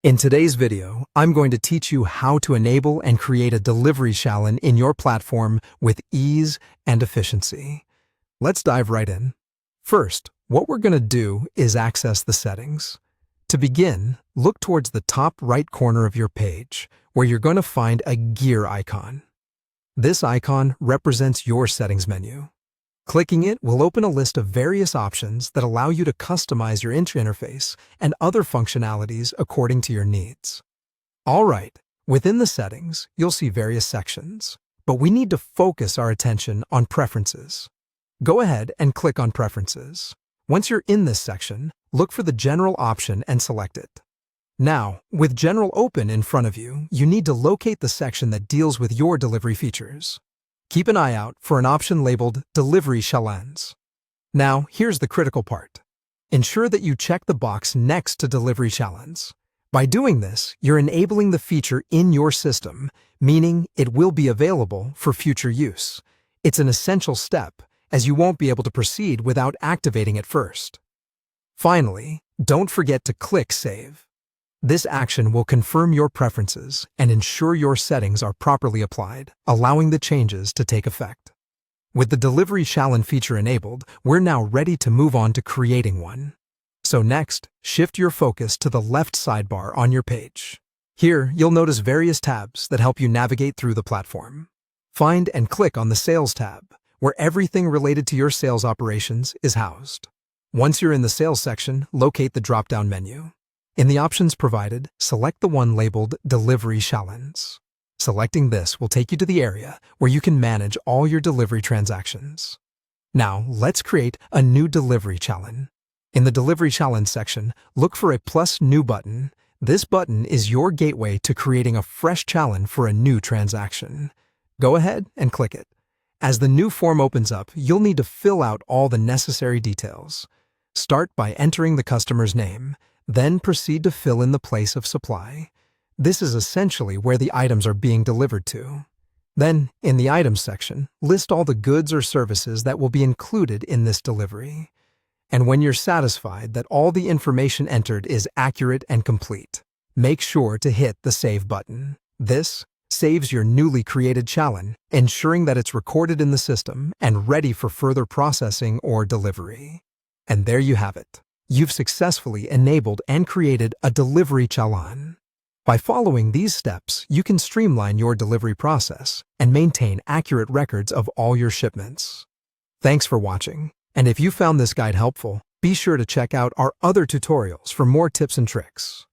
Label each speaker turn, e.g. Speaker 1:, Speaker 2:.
Speaker 1: In today's video, I'm going to teach you how to enable and create a delivery Challan in your platform with ease and efficiency. Let's dive right in. First, what we're going to do is access the settings. To begin, look towards the top right corner of your page, where you're going to find a gear icon. This icon represents your settings menu. Clicking it will open a list of various options that allow you to customize your interface and other functionalities according to your needs. All right, within the settings, you'll see various sections, but we need to focus our attention on Preferences. Go ahead and click on Preferences. Once you're in this section, look for the General option and select it. Now, with General open in front of you, you need to locate the section that deals with your delivery features. Keep an eye out for an option labeled Delivery Challans. Now, here's the critical part. Ensure that you check the box next to Delivery Challans. By doing this, you're enabling the feature in your system, meaning it will be available for future use. It's an essential step, as you won't be able to proceed without activating it first. Finally, don't forget to click Save. This action will confirm your preferences and ensure your settings are properly applied, allowing the changes to take effect. With the Delivery Challan feature enabled, we're now ready to move on to creating one. So next, shift your focus to the left sidebar on your page. Here, you'll notice various tabs that help you navigate through the platform. Find and click on the Sales tab, where everything related to your sales operations is housed. Once you're in the Sales section, locate the drop-down menu. In the options provided, select the one labeled Delivery Challans. Selecting this will take you to the area where you can manage all your delivery transactions. Now, let's create a new Delivery Challan. In the Delivery Challan section, look for a plus new button. This button is your gateway to creating a fresh Challan for a new transaction. Go ahead and click it. As the new form opens up, you'll need to fill out all the necessary details. Start by entering the customer's name. Then proceed to fill in the place of supply. This is essentially where the items are being delivered to. Then, in the Items section, list all the goods or services that will be included in this delivery. And when you're satisfied that all the information entered is accurate and complete, make sure to hit the Save button. This saves your newly created Challan, ensuring that it's recorded in the system and ready for further processing or delivery. And there you have it. You've successfully enabled and created a Delivery Challan. By following these steps, you can streamline your delivery process and maintain accurate records of all your shipments. Thanks for watching, and if you found this guide helpful, be sure to check out our other tutorials for more tips and tricks.